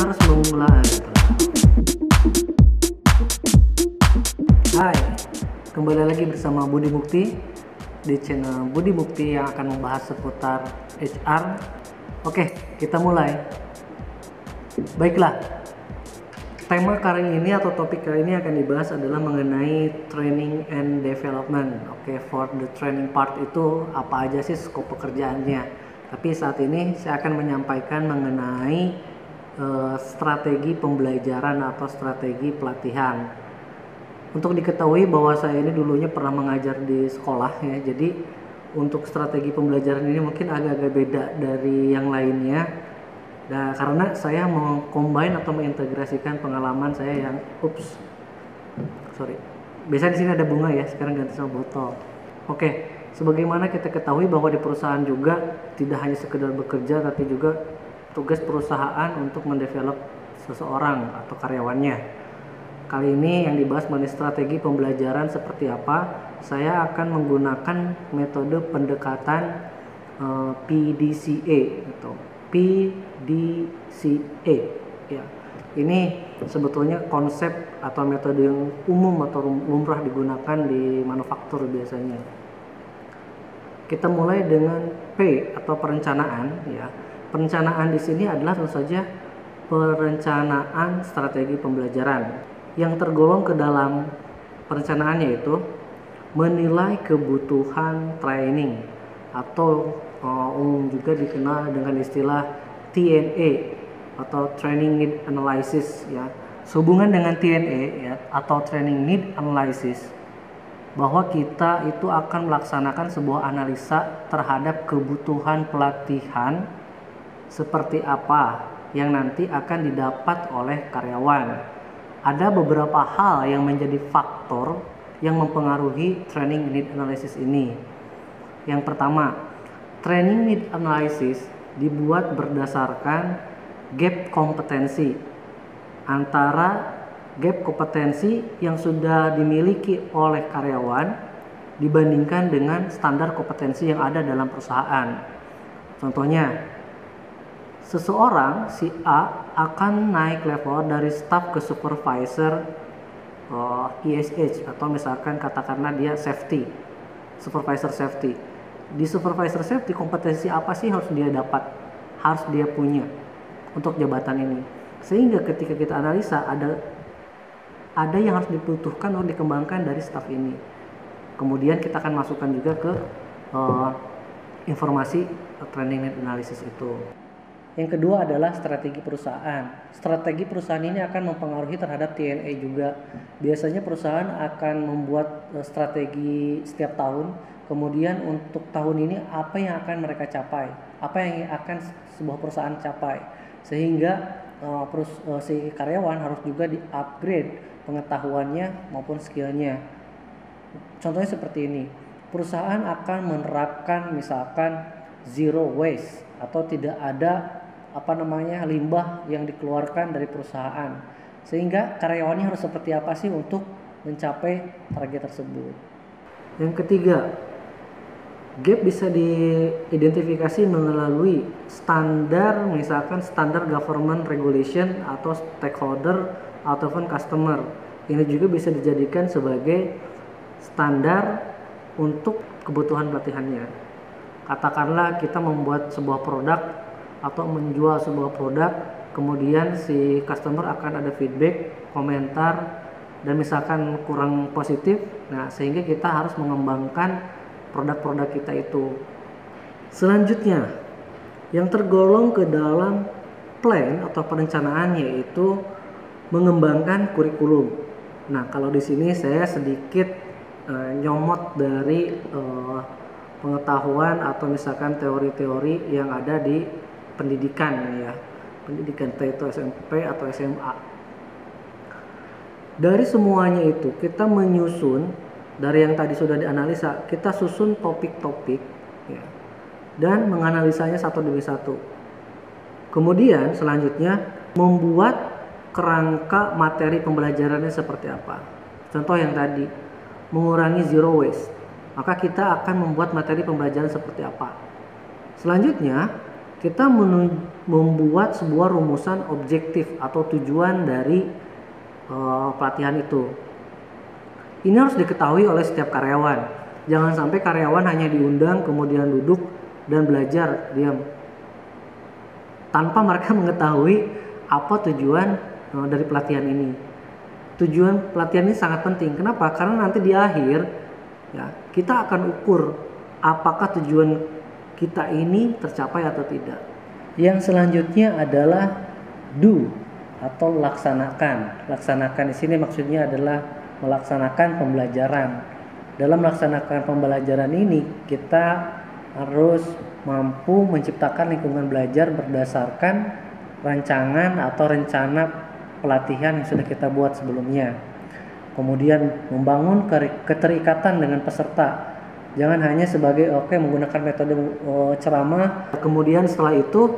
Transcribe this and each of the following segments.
harus memulai. Hai, kembali lagi bersama Budi Mukti di channel Budi Mukti yang akan membahas seputar HR. Oke, kita mulai. Baiklah, tema kali ini atau topik kali ini akan dibahas adalah mengenai training and development. Oke, for the training part itu apa aja sih skop pekerjaannya. Tapi saat ini saya akan menyampaikan mengenai strategi pembelajaran atau strategi pelatihan. Untuk diketahui bahwa saya ini dulunya pernah mengajar di sekolah ya, jadi untuk strategi pembelajaran ini mungkin agak-agak beda dari yang lainnya. Nah, karena saya mengcombine atau mengintegrasikan pengalaman saya yang biasanya di sini ada bunga ya, sekarang ganti sama botol. Oke, sebagaimana kita ketahui bahwa di perusahaan juga tidak hanya sekedar bekerja, tapi juga tugas perusahaan untuk mendevelop seseorang atau karyawannya. Kali ini yang dibahas mengenai strategi pembelajaran seperti apa. Saya akan menggunakan metode pendekatan PDCA gitu. PDCA ya. Ini sebetulnya konsep atau metode yang umum atau lumrah digunakan di manufaktur biasanya. Kita mulai dengan P atau perencanaan ya. Perencanaan di sini adalah tentu saja perencanaan strategi pembelajaran yang tergolong ke dalam perencanaan, yaitu menilai kebutuhan training atau umum juga dikenal dengan istilah TNA atau Training Need Analysis ya. Sehubungan dengan TNA ya, atau Training Need Analysis, bahwa kita itu akan melaksanakan sebuah analisa terhadap kebutuhan pelatihan seperti apa yang nanti akan didapat oleh karyawan. Ada beberapa hal yang menjadi faktor yang mempengaruhi training need analysis ini. Yang pertama, training need analysis dibuat berdasarkan gap kompetensi antara gap kompetensi yang sudah dimiliki oleh karyawan dibandingkan dengan standar kompetensi yang ada dalam perusahaan. Contohnya, seseorang si A akan naik level dari staff ke supervisor ESH, atau misalkan katakanlah dia safety, supervisor safety. Di supervisor safety kompetensi apa sih harus dia dapat, harus dia punya untuk jabatan ini, sehingga ketika kita analisa ada yang harus dibutuhkan untuk dikembangkan dari staff ini. Kemudian kita akan masukkan juga ke informasi training need analysis itu. Yang kedua adalah strategi perusahaan. Strategi perusahaan ini akan mempengaruhi terhadap TNA juga. Biasanya perusahaan akan membuat strategi setiap tahun. Kemudian untuk tahun ini apa yang akan mereka capai, apa yang akan sebuah perusahaan capai, sehingga si karyawan harus juga di-upgrade pengetahuannya maupun skillnya. Contohnya seperti ini, perusahaan akan menerapkan misalkan zero waste atau tidak ada limbah yang dikeluarkan dari perusahaan, sehingga karyawannya harus seperti apa sih untuk mencapai target tersebut. Yang ketiga, gap bisa diidentifikasi melalui standar, misalkan standar government regulation atau stakeholder ataupun customer. Ini juga bisa dijadikan sebagai standar untuk kebutuhan pelatihannya. Katakanlah kita membuat sebuah produk atau menjual sebuah produk, kemudian si customer akan ada feedback, komentar, dan misalkan kurang positif, nah sehingga kita harus mengembangkan produk-produk kita itu. Selanjutnya, yang tergolong ke dalam plan atau perencanaan, yaitu mengembangkan kurikulum. Nah, kalau di sini saya sedikit nyomot dari pengetahuan atau misalkan teori-teori yang ada di pendidikan ya, pendidikan itu SMP atau SMA. Dari semuanya itu kita menyusun, dari yang tadi sudah dianalisa, kita susun topik-topik ya, dan menganalisanya satu demi satu. Kemudian selanjutnya membuat kerangka materi pembelajarannya seperti apa. Contoh yang tadi, mengurangi zero waste, maka kita akan membuat materi pembelajaran seperti apa. Selanjutnya kita membuat sebuah rumusan objektif atau tujuan dari pelatihan itu. Ini harus diketahui oleh setiap karyawan. Jangan sampai karyawan hanya diundang kemudian duduk dan belajar diam tanpa mereka mengetahui apa tujuan dari pelatihan ini. Tujuan pelatihan ini sangat penting. Kenapa? Karena nanti di akhir ya, kita akan ukur apakah tujuan kita ini tercapai atau tidak. Yang selanjutnya adalah do atau laksanakan. Laksanakan di sini maksudnya adalah melaksanakan pembelajaran. Dalam melaksanakan pembelajaran ini kita harus mampu menciptakan lingkungan belajar berdasarkan rancangan atau rencana pelatihan yang sudah kita buat sebelumnya. Kemudian membangun keterikatan dengan peserta. Jangan hanya sebagai menggunakan metode ceramah. Kemudian setelah itu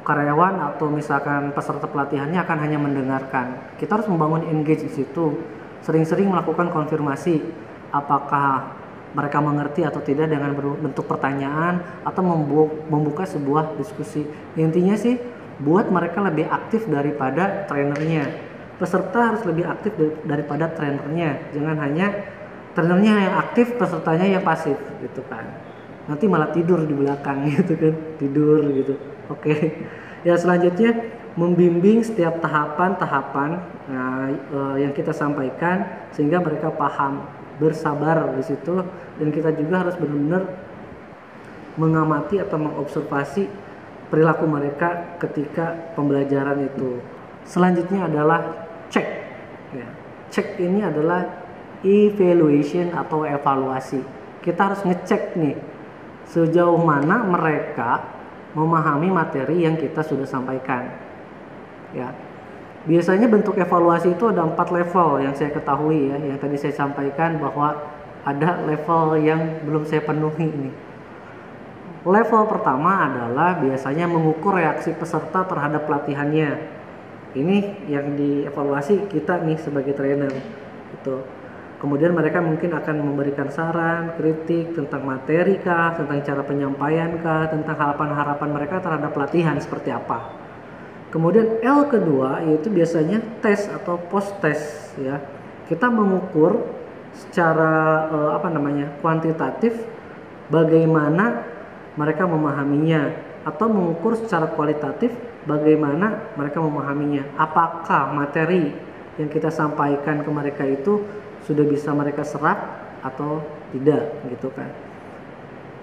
karyawan atau misalkan peserta pelatihannya akan hanya mendengarkan. Kita harus membangun engage di situ. Sering-sering melakukan konfirmasi apakah mereka mengerti atau tidak dengan bentuk pertanyaan atau membuka sebuah diskusi. Intinya sih buat mereka lebih aktif daripada trainernya. Peserta harus lebih aktif daripada trainernya. Jangan hanya trainernya yang aktif, pesertanya yang pasif gitu kan. Nanti malah tidur di belakang gitu kan, tidur gitu. Oke. Ya selanjutnya membimbing setiap tahapan-tahapan yang kita sampaikan sehingga mereka paham. Bersabar di situ, dan kita juga harus benar-benar mengamati atau mengobservasi perilaku mereka ketika pembelajaran itu. Selanjutnya adalah cek. Ya. Cek ini adalah evaluation atau evaluasi. Kita harus ngecek nih sejauh mana mereka memahami materi yang kita sudah sampaikan. Ya. Biasanya bentuk evaluasi itu ada 4 level yang saya ketahui ya, yang tadi saya sampaikan bahwa ada level yang belum saya penuhi ini. Level pertama adalah biasanya mengukur reaksi peserta terhadap pelatihannya. Ini yang dievaluasi kita nih sebagai trainer. Gitu. Kemudian mereka mungkin akan memberikan saran, kritik tentang materi kah, tentang cara penyampaian kah, tentang harapan-harapan mereka terhadap pelatihan seperti apa. Kemudian L kedua yaitu biasanya tes atau post test ya. Kita mengukur secara kuantitatif bagaimana mereka memahaminya atau mengukur secara kualitatif bagaimana mereka memahaminya. Apakah materi yang kita sampaikan ke mereka itu sudah bisa mereka serap atau tidak gitu kan.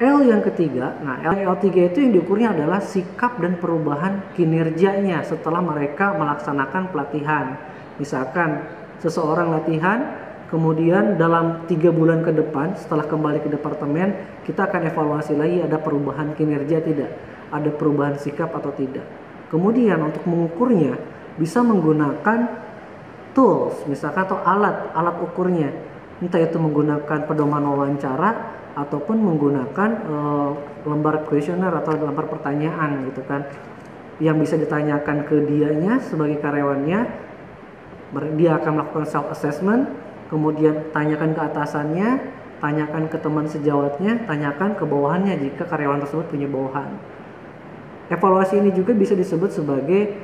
L yang ketiga, L3 itu yang diukurnya adalah sikap dan perubahan kinerjanya setelah mereka melaksanakan pelatihan. Misalkan seseorang latihan, kemudian dalam 3 bulan ke depan setelah kembali ke departemen, kita akan evaluasi lagi ada perubahan kinerja tidak, ada perubahan sikap atau tidak. Kemudian untuk mengukurnya bisa menggunakan tools, misalkan atau alat ukurnya, entah itu menggunakan pedoman wawancara ataupun menggunakan lembar kuesioner atau lembar pertanyaan gitu kan, yang bisa ditanyakan ke dianya sebagai karyawannya. Dia akan melakukan self assessment, kemudian tanyakan ke atasannya, tanyakan ke teman sejawatnya, tanyakan ke bawahannya jika karyawan tersebut punya bawahan. Evaluasi ini juga bisa disebut sebagai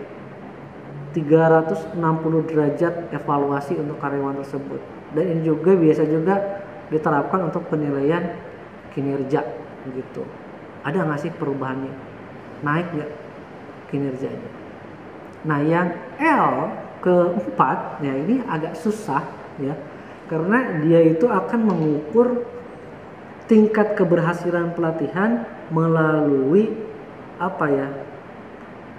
360 derajat evaluasi untuk karyawan tersebut, dan ini juga biasa juga diterapkan untuk penilaian kinerja gitu. Ada nggak sih perubahannya? Naik nggak kinerjanya? Nah yang L keempat ya ini agak susah ya, karena dia itu akan mengukur tingkat keberhasilan pelatihan melalui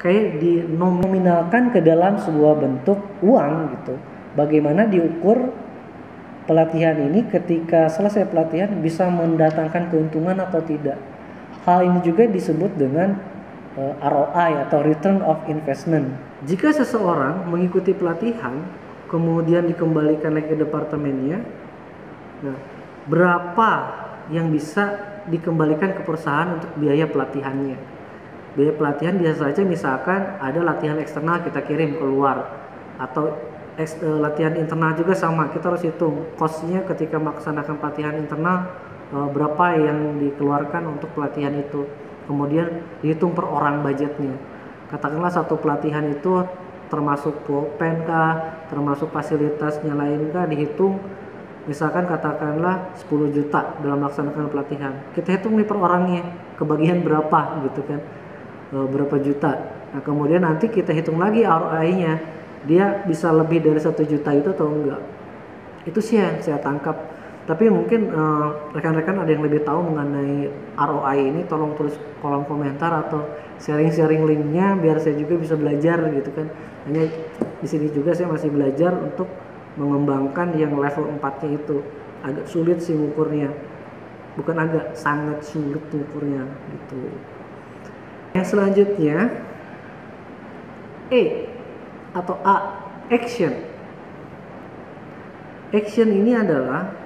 kayak dinominalkan ke dalam sebuah bentuk uang gitu. Bagaimana diukur pelatihan ini ketika selesai pelatihan bisa mendatangkan keuntungan atau tidak. Hal ini juga disebut dengan ROI atau Return of Investment. Jika seseorang mengikuti pelatihan kemudian dikembalikan lagi ke departemennya, nah, berapa yang bisa dikembalikan ke perusahaan untuk biaya pelatihannya. Biaya pelatihan biasa saja misalkan ada latihan eksternal kita kirim keluar, atau latihan internal juga sama, kita harus hitung cost-nya ketika melaksanakan pelatihan internal berapa yang dikeluarkan untuk pelatihan itu. Kemudian dihitung per orang budgetnya. Katakanlah satu pelatihan itu termasuk pulpen kah, termasuk fasilitasnya lain kah, dihitung misalkan katakanlah 10 juta dalam melaksanakan pelatihan. Kita hitung nih per orangnya, kebagian berapa gitu kan, berapa juta. Nah kemudian nanti kita hitung lagi ROI-nya, dia bisa lebih dari 1 juta itu atau enggak. Itu sih yang saya tangkap. Tapi mungkin rekan-rekan ada yang lebih tahu mengenai ROI ini, tolong tulis kolom komentar atau sharing-sharing linknya biar saya juga bisa belajar gitu kan. Hanya di sini juga saya masih belajar untuk mengembangkan yang level 4-nya itu. Agak sulit sih ngukurnya. Bukan agak, sangat sulit ngukurnya gitu. Yang selanjutnya E atau A, action. Action ini adalah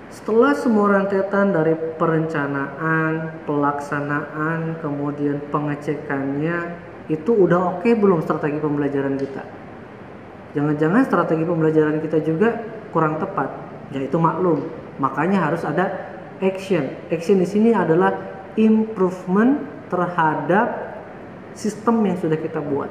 setelah semua rentetan dari perencanaan, pelaksanaan, kemudian pengecekannya, itu udah oke belum strategi pembelajaran kita? Jangan-jangan strategi pembelajaran kita juga kurang tepat. Ya itu maklum. Makanya harus ada action. Action di sini adalah improvement terhadap sistem yang sudah kita buat.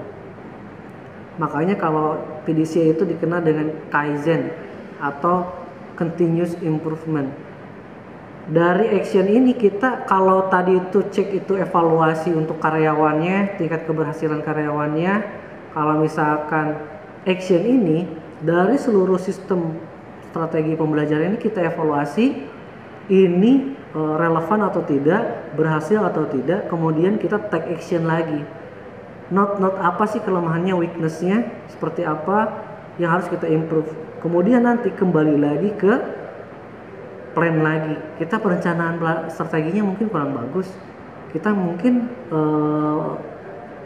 Makanya kalau PDCA itu dikenal dengan Kaizen atau continuous improvement. Dari action ini kita, kalau tadi itu cek itu evaluasi untuk karyawannya, tingkat keberhasilan karyawannya. Kalau misalkan action ini dari seluruh sistem strategi pembelajaran ini kita evaluasi, ini relevan atau tidak, berhasil atau tidak, kemudian kita take action lagi. Not apa sih kelemahannya, weaknessnya seperti apa yang harus kita improve. Kemudian nanti kembali lagi ke plan lagi. Kita perencanaan strateginya mungkin kurang bagus. Kita mungkin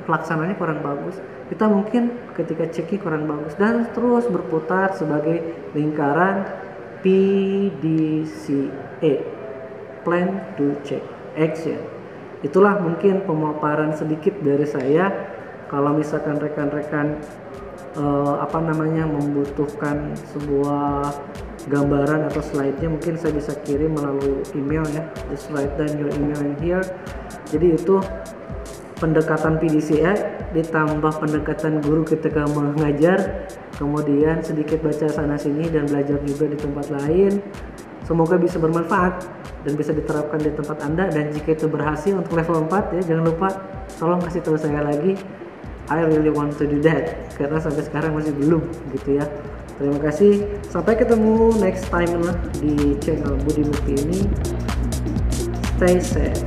pelaksanaannya kurang bagus. Kita mungkin ketika ceknya kurang bagus. Dan terus berputar sebagai lingkaran PDCA. Plan, Do, Check, Action. Itulah mungkin pemaparan sedikit dari saya. Kalau misalkan rekan-rekan membutuhkan sebuah gambaran atau slide-nya, mungkin saya bisa kirim melalui email ya. Just write down your email in here. Jadi itu pendekatan PDCA ditambah pendekatan guru ketika mengajar, kemudian sedikit baca sana sini dan belajar juga di tempat lain. Semoga bisa bermanfaat dan bisa diterapkan di tempat Anda. Dan jika itu berhasil untuk level 4 ya, jangan lupa tolong kasih tahu saya lagi. I really want to do that, karena sampai sekarang masih belum gitu ya. Terima kasih, sampai ketemu next time lah di channel Budi Mukti ini. Stay safe.